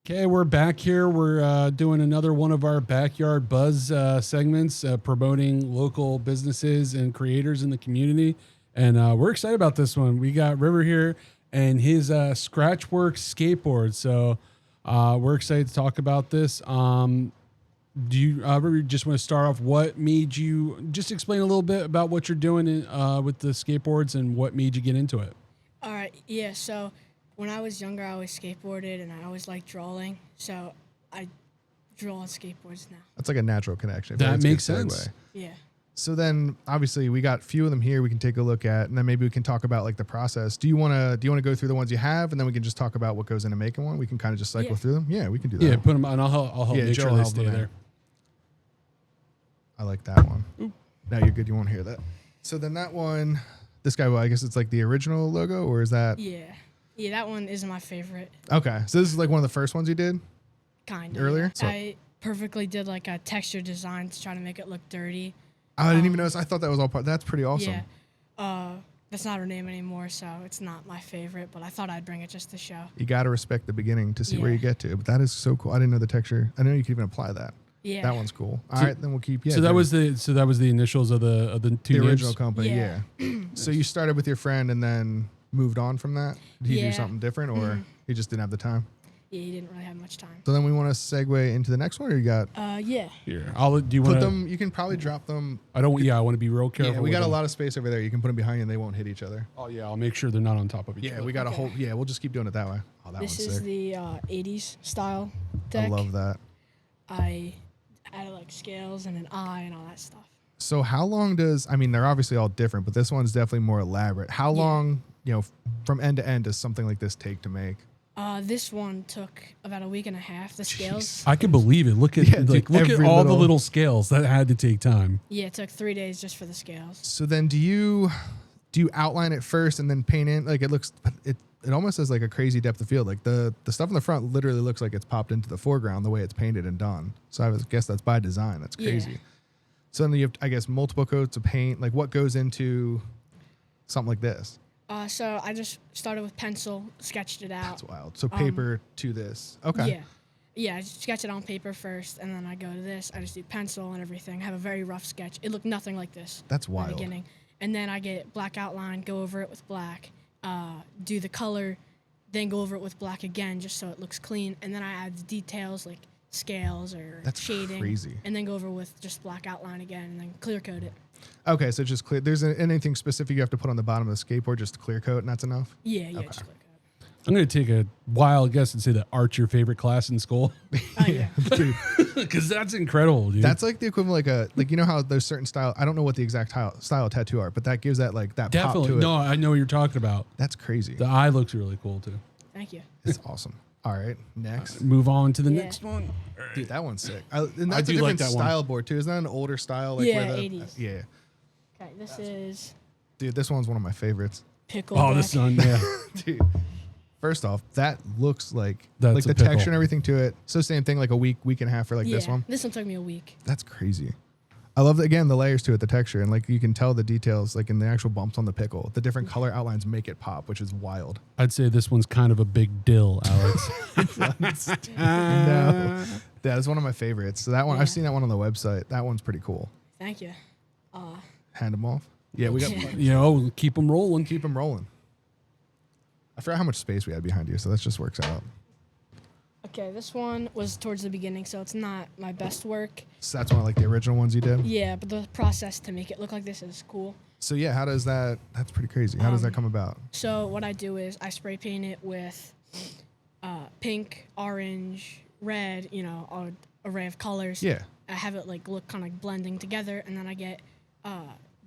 Okay, we're back here. We're doing another one of our backyard buzz segments, promoting local businesses and creators in the community. And we're excited about this one. We got River here and his Scratch Worx Skateboards. So we're excited to talk about this. Do you River, just want to start off? What made you just explain a little bit about what you're doing with the skateboards and what made you get into it? All right, yeah. So when I was younger, I always skateboarded and I always liked drawing. So I draw on skateboards now. That's like a natural connection. That makes sense. Yeah. So then, obviously, we got a few of them here we can take a look at, and then maybe we can talk about like the process. Do you want to go through the ones you have, and then we can just talk about what goes into making one? We can kind of just cycle through them. Yeah, we can do that. Yeah, put them on. I'll help make Joe sure will they help stay them there. I like that one. Oop. No, you're good. You won't hear that. So then that one, this guy, well, I guess it's like the original logo, or is that? Yeah. Yeah, that one is my favorite. Okay, so this is like one of the first ones you did? Kind of. Earlier? So, I perfectly did like a texture design to try to make it look dirty. I didn't even notice. I thought that was all part. That's pretty awesome. Yeah. That's not her name anymore, so it's not my favorite, but I thought I'd bring it just to show. You got to respect the beginning to see where you get to. But that is so cool. I didn't know the texture. I didn't know you could even apply that. Yeah. That one's cool. All right, then we'll keep. Yeah. So that was the initials of the two the names? original company. Yeah. So you started with your friend and then moved on from that. Did he do something different, or he just didn't have the time? Yeah, he didn't really have much time. So then we want to segue into the next one, or you got? Yeah. Here, do you Put want them. You can probably drop them. I don't. Yeah, I want to be real careful. Yeah, we got a lot of space over there. You can put them behind you, and they won't hit each other. Oh yeah, I'll make sure they're not on top of each other. Yeah, we got a whole. Yeah, we'll just keep doing it that way. Oh, that This one's is sick. the 80s style deck. I love that. I added like scales and an eye and all that stuff. So how long does? I mean, they're obviously all different, but this one's definitely more elaborate. How long, from end to end, does something like this take to make? This one took about a week and a half. The scales. I can believe it. Look at look at every all the little- little scales that had to take time. Yeah, it took 3 days just for the scales. So then, do you outline it first and then paint in? Like it looks, it almost has like a crazy depth of field. Like the stuff in the front literally looks like it's popped into the foreground the way it's painted and done. So I guess that's by design. That's crazy. Yeah. So then you have, I guess, multiple coats of paint. Like what goes into something like this? So I just started with pencil, sketched it out. That's wild. So paper to this. Okay. Yeah. Yeah, I just sketch it on paper first, and then I go to this. I just do pencil and everything. I have a very rough sketch. It looked nothing like this. That's in the wild. beginning. And then I get black outline, go over it with black, do the color, then go over it with black again just so it looks clean. And then I add the details like scales or That's shading. crazy. And then go over with just black outline again and then clear coat it. Okay, so just clear. There's anything specific you have to put on the bottom of the skateboard just to clear coat, and that's enough? Yeah, just clear coat. I'm going to take a wild guess and say that art's your favorite class in school. Oh, yeah. Dude, Because that's incredible, dude. that's like the equivalent, like you know how there's certain style. I don't know what the exact style of tattoo art, but that gives that like that definitely. pop to it. No, I know what you're talking about. That's crazy. The eye looks really cool too. Thank you. It's awesome. All right, next. Move on to the Yeah. next one. Dude, that one's sick. And that's do a like different that one. style board too. Isn't that an older style? Like Yeah, where the, 80s. Yeah. Okay, this is Dude, this one's one of my favorites. Pickle. Oh, deck. this one, yeah. Dude. First off, that looks like That's the a pickle. texture and everything to it. So same thing, like a week and a half for like this one. This one took me a week. That's crazy. I love, again, the layers to it, the texture, and like you can tell the details, like in the actual bumps on the pickle. The different color outlines make it pop, which is wild. I'd say this one's kind of a big dill, Alex. No, that is one of my favorites. So that one, Yeah. I've seen that one on the website. That one's pretty cool. Thank you. Hand them off. Yeah, we got Keep them rolling. keep them rolling. I forgot how much space we had behind you, so that just works out. Okay, this one was towards the beginning, so it's not my best work. So that's one of like the original ones you did. Yeah, but the process to make it look like this is cool. So yeah, how does that? That's pretty crazy. How does that come about? So what I do is I spray paint it with pink, orange, red, an array of colors. Yeah. I have it like look kind of like blending together, and then I get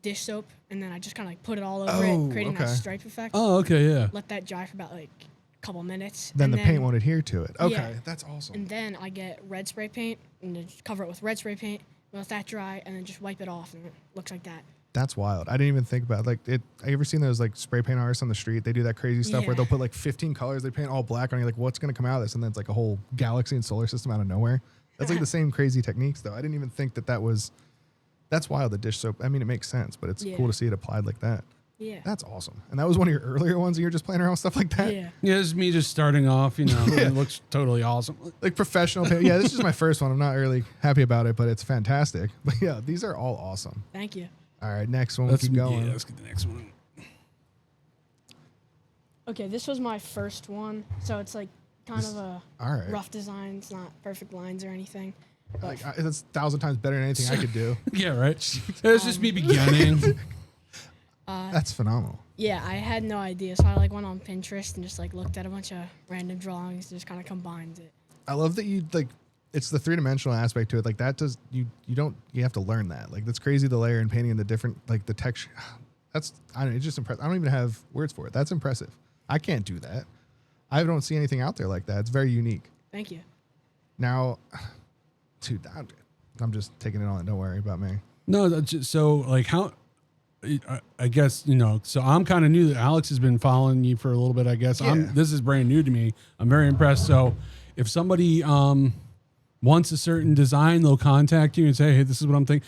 dish soap, and then I just kind of like put it all over it, creating that okay. stripe effect. Oh, okay, yeah. Let that dry for about like a couple minutes. Then and the paint won't adhere to it. Okay, Yeah. that's awesome. And then I get red spray paint and then just cover it with red spray paint, let that dry, and then just wipe it off, and it looks like that. That's wild. I didn't even think about like it. I ever seen those like spray paint artists on the street? They do that crazy stuff where Yeah. they'll put like 15 colors. They paint all black on you. Like, what's gonna come out of this? And then it's like a whole galaxy and solar system out of nowhere. That's like the same crazy techniques though. I didn't even think that was. That's wild. The dish soap. I mean, it makes sense, but it's Yeah. cool to see it applied like that. Yeah. That's awesome. And that was one of your earlier ones and you're just playing around with stuff like that? Yeah. Yeah, this is me just starting off, It looks totally awesome. Like professional. Yeah, this is my first one. I'm not really happy about it, but it's fantastic. But yeah, these are all awesome. Thank you. All right, next one. We'll keep going. Yeah, let's get the next one. Okay, this was my first one, so it's like kind of a All right. rough design. It's not perfect lines or anything. Like, it's 1,000 times better than anything I could do. Yeah, right. It's just me beginning. That's phenomenal. Yeah, I had no idea, so I like went on Pinterest and just like looked at a bunch of random drawings, and just kind of combined it. I love that you like. It's the 3-dimensional aspect to it. Like that does you don't you have to learn that. Like that's crazy. The layer and painting and the different like the texture. That's I don't know, it's just impressive. I don't even have words for it. That's impressive. I can't do that. I don't see anything out there like that. It's very unique. Thank you. Now, dude, I'm just taking it on. Don't worry about me. No, that's just, so like how. I guess so I'm kind of new. That Alex has been following you for a little bit. I guess Yeah. this is brand new to me. I'm very impressed. So if somebody wants a certain design, they'll contact you and say, "Hey, this is what I'm thinking."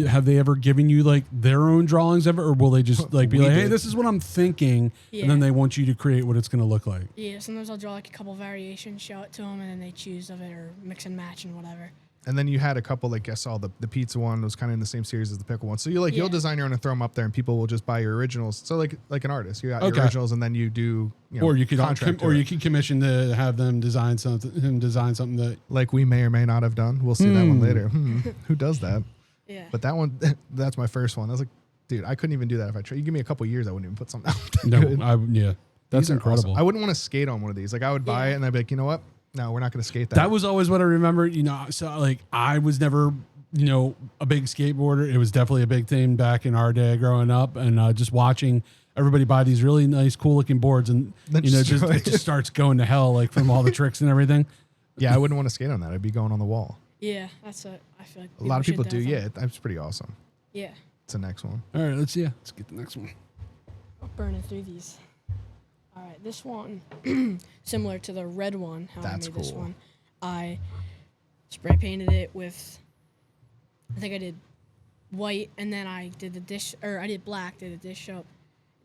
Have they ever given you like their own drawings of it, or will they just like be We like, "Hey, did. this is what I'm thinking," Yeah. and then they want you to create what it's going to look like? Yeah, sometimes I'll draw like a couple variations, show it to them, and then they choose of it or mix and match and whatever. And then you had a couple, like I saw the pizza one was kind of in the same series as the pickle one. So you'll Yeah. design your own and throw them up there, and people will just buy your originals. So like an artist, you got Okay. your originals, and then you do, Or you could contract or to you it. could commission to have them design something. That Like we may or may not have done. We'll see that one later. Who does that? Yeah. But that one, that's my first one. I was like, dude, I couldn't even do that if I tried. You give me a couple years, I wouldn't even put something out. no, Good. that's These are incredible. awesome. I wouldn't want to skate on one of these. Like I would buy Yeah. it and I'd be like, you know what? No, we're not going to skate that. That was always what I remember, so like I was never, a big skateboarder. It was definitely a big thing back in our day growing up and just watching everybody buy these really nice, cool looking boards and, Then it destroy it. just starts going to hell, like from all the tricks and everything. Yeah, I wouldn't want to skate on that. I'd be going on the wall. Yeah, that's what I feel like. A lot of people should do. definitely- Yeah, that's pretty awesome. Yeah. It's the next one. All right, let's get the next one. Burning through these. All right, this one, similar to the red one, how That's I made this cool. one. I spray painted it with, I think I did white, and then I did I did black, did the dish up.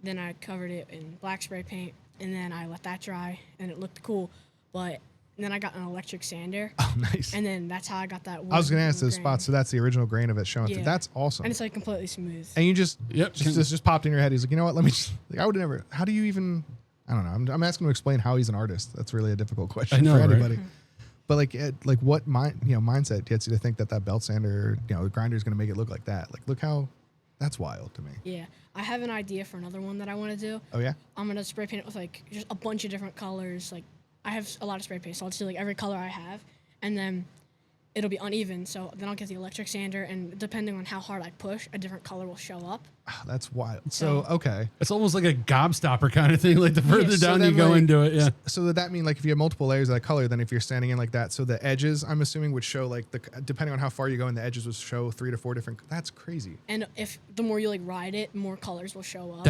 Then I covered it in black spray paint, and then I let that dry, and it looked cool. But then I got an electric sander, Oh, nice. and then that's how I got that. I was going to wood ask those grain. spots. So that's the original grain of it showing through. Yeah. That's awesome. And it's like completely smooth. And you just, Yep. just popped in your head. He's like, you know what? Let me just, like, I would never, how do you even, I don't know. I'm asking him to explain how he's an artist. That's really a difficult question I know, for right? anybody. But like what mindset gets you to think that belt sander, the grinder is going to make it look like that? Like, look how, that's wild to me. Yeah, I have an idea for another one that I want to do. Oh yeah. I'm gonna spray paint it with like just a bunch of different colors. Like I have a lot of spray paint, so I'll just do like every color I have, and then it'll be uneven. So then I'll get the electric sander, and depending on how hard I push, a different color will show up. Oh, that's wild. So, okay. It's almost like a gobstopper kind of thing. Like the further So down then, you go like, into it, yeah. So would that mean like if you have multiple layers of that color, then if you're standing in like that, so the edges, I'm assuming, would show like depending on how far you go in, the edges would show 3 to 4 different. That's crazy, And if the more you like ride it, more colors will show up.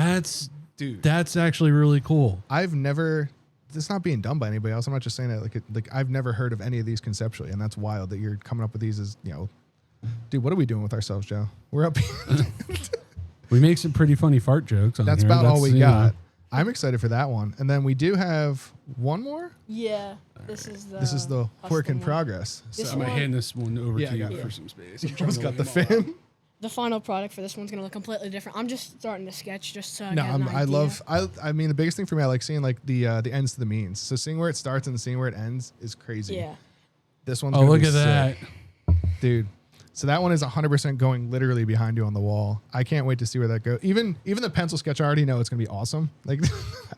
dude. That's actually really cool. I've never. It's not being done by anybody else. I'm not just saying that. Like I've never heard of any of these conceptually, and that's wild that you're coming up with these. As dude, what are we doing with ourselves, Joe? We're up here. We make some pretty funny fart jokes on That's here. about all we you got. know. I'm excited for that one, and then we do have one more. Yeah, this is the. This is the work in custom one. progress. This So I'm one- gonna hand this one over Yeah, to I you got it. for some space. Joe's got the fan. The final product for this one's gonna look completely different. I'm just starting to sketch just so No, I get an I idea. love. I mean, the biggest thing for me, I like seeing like the ends to the means. So seeing where it starts and seeing where it ends is crazy. Yeah. This one's. Oh, gonna look be at that. sick, dude. So that one is 100% going literally behind you on the wall. I can't wait to see where that goes. Even the pencil sketch, I already know it's gonna be awesome. Like,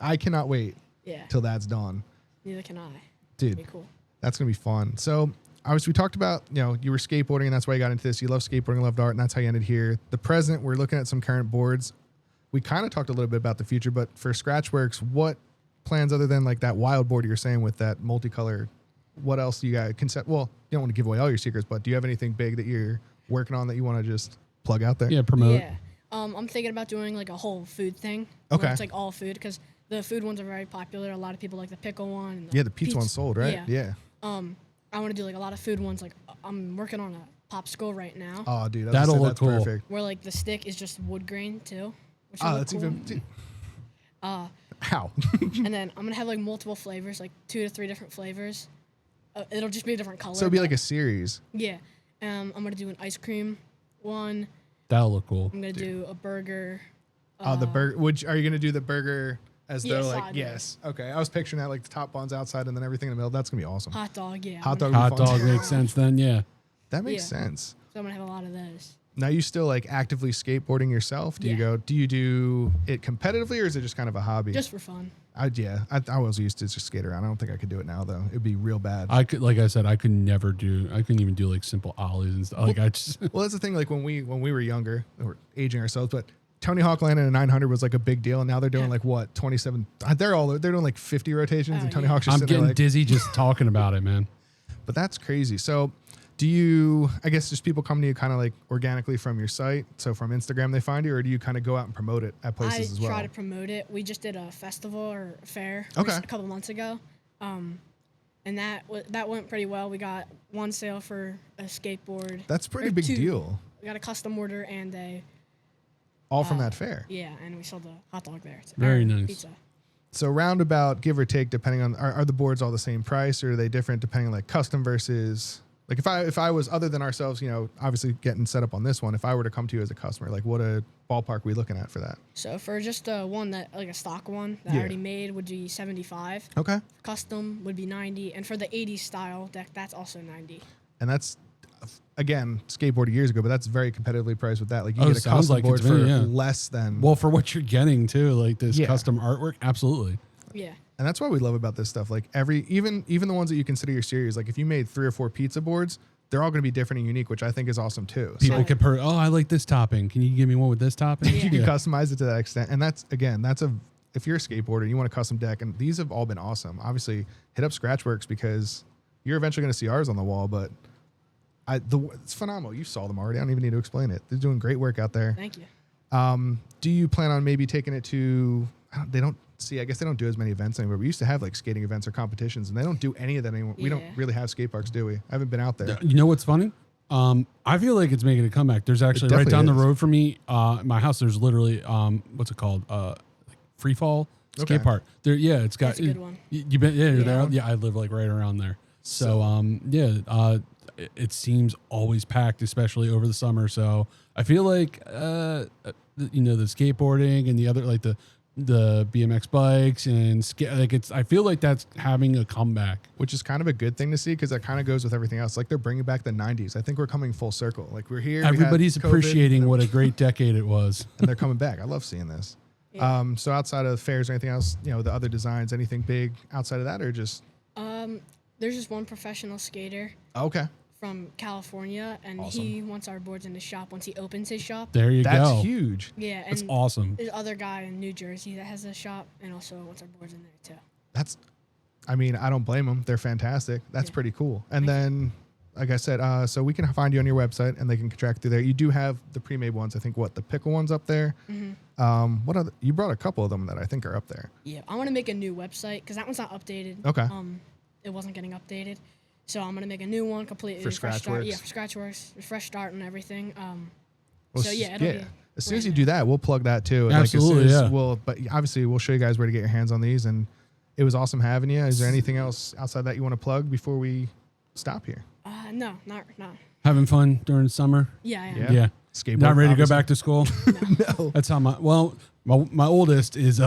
I cannot wait Yeah. till that's done, Neither can I. dude. Be cool. That's gonna be fun. So obviously we talked about, you were skateboarding and that's why you got into this. You love skateboarding, loved art, and that's how you ended here. The present, we're looking at some current boards. We kind of talked a little bit about the future, but for Scratch Worx, what plans other than like that wild board you're saying with that multicolor? What else do you got? Well, you don't want to give away all your secrets, but do you have anything big that you're working on that you want to just plug out there? Yeah, promote. Yeah. I'm thinking about doing like a whole food thing. where Okay. It's like all food because the food ones are very popular. A lot of people like the pickle one. And Yeah, the pizza one sold, right? Yeah. I want to do like a lot of food ones. Like I'm working on a popsicle right now, Oh, dude, That'll look that's cool. perfect. where like the stick is just wood grain too. which will look that's cool. even. How? And then I'm gonna have like multiple flavors, like 2 to 3 different flavors. It'll just be a different color. So it'll be but- like a series. Yeah. I'm gonna do an ice cream one. That'll look cool. I'm gonna do a burger. The burger. Are you gonna do the burger as Yeah, though like side yes? Okay, I was picturing that like the top buns outside and then everything in the middle. That's gonna be awesome. Hot dog, yeah. Hot I'm dog. gonna- Hot would be fun. dog makes sense then, yeah. That makes Yeah. sense. So I'm gonna have a lot of those. Now you still like actively skateboarding yourself? Do you Yeah. go? Do you do it competitively or is it just kind of a hobby? Just for fun. I was used to just skate around. I don't think I could do it now though. It'd be real bad. I could, like I said, I couldn't even do like simple ollies and stuff. Like I just, Well, that's the thing. Like when we were younger, we're aging ourselves, but Tony Hawk landing a 900 was like a big deal, and now they're doing like what 27. They're doing like 50 rotations, and Tony yeah. Hawk's just I'm sitting there getting like, dizzy just talking about it, man. But that's crazy. So, do you? I guess just people come to you kind of like organically from your site. So from Instagram they find you, or do you kind of go out and promote it at places as well? I try to promote it. We just did a festival or a fair Okay. a couple months ago, and that went pretty well. We got one sale for a skateboard. That's a pretty or big 2. deal. We got a custom order and a All from that fair. yeah, and we sold the hot dog there. Very Or nice. Pizza. So roundabout, give or take, depending on are the boards all the same price, or are they different depending on like custom versus like if I was other than ourselves, obviously getting set up on this one, if I were to come to you as a customer, like what a ballpark are we looking at for that? So for just one that like a stock one that Yeah. I already made would be 75. Okay. Custom would be 90, and for the 80s style deck, that's also 90. And that's again skateboarding years ago, but that's very competitively priced with that. Like you Oh, get a sounds custom like board it's for been, yeah. less than Well, for what you're getting too, like this Yeah. custom artwork, absolutely. Yeah. and that's what we love about this stuff. Like even the ones that you consider your series, like if you made 3 or 4 pizza boards, they're all going to be different and unique, which I think is awesome too. So People can I like this topping. Can you give me one with this topping? you can customize it to that extent. And that's if you're a skateboarder and you want a custom deck, and these have all been awesome. Obviously, hit up Scratch Worx because you're eventually going to see ours on the wall, but it's phenomenal. You saw them already. I don't even need to explain it. They're doing great work out there. Thank you. Do you plan on maybe taking it to, I guess they don't do as many events anymore. We used to have like skating events or competitions, and they don't do any of that anymore. We don't Yeah. really have skate parks, do we? I haven't been out there. You know what's funny? I feel like it's making a comeback. There's actually right definitely down the is. road from me, my house. There's literally what's it called? Free fall skate Okay. park. There, yeah, it's got. That's a good one. You been? Yeah, you're there. Yeah. Yeah, I live like right around there. So it seems always packed, especially over the summer. So I feel like the skateboarding and the other like the BMX bikes and I feel like that's having a comeback. Which is kind of a good thing to see because that kind of goes with everything else. Like they're bringing back the 90s. I think we're coming full circle. Like we're here. we had Everybody's COVID, appreciating what a great decade it was. and they're coming back. I love seeing this. Yeah. So outside of fairs or anything else, the other designs, anything big outside of that, or just There's just one professional skater okay. from California, and Awesome. he wants our boards in his shop once he opens his shop. There you That's go. huge. Yeah, and That's awesome. there's other guy in New Jersey that has a shop and also wants our boards in there too. I don't blame them. They're fantastic. That's Yeah. pretty cool. And then, like I said, so we can find you on your website and they can track through there. You do have the pre-made ones. I think the Pickle ones up there. Mm-hmm. What other? You brought a couple of them that I think are up there. Yeah, I want to make a new website because that one's not updated. Okay. It wasn't getting updated, so I'm gonna make a new one completely For fresh Scratch start. Worx? Yeah, for Scratch Worx, fresh start and everything. Well, So, yeah, it'll be As soon as brand you new. do that, we'll plug that too. Absolutely, like as soon yeah. as but obviously we'll show you guys where to get your hands on these. And it was awesome having you. Is there anything else outside that you want to plug before we stop here? No, not. Having fun during the summer. Yeah, I am. Yeah. Yeah. Skateboard. Not ready to go obviously. back to school. No. That's how my oldest is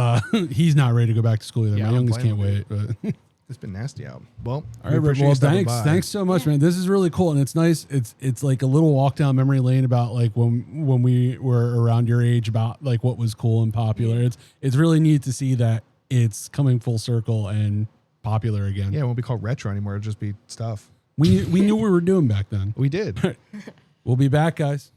he's not ready to go back to school either. Yeah, I My don't youngest blame can't wait. But It's been nasty out. Well, all right, well, thanks so much, Yeah. man. This is really cool, and it's nice. It's like a little walk down memory lane about like when we were around your age, about like what was cool and popular. It's really neat to see that it's coming full circle and popular again. Yeah, it won't be called retro anymore. It'll just be stuff. We knew what we were doing back then. We did. We'll be back, guys.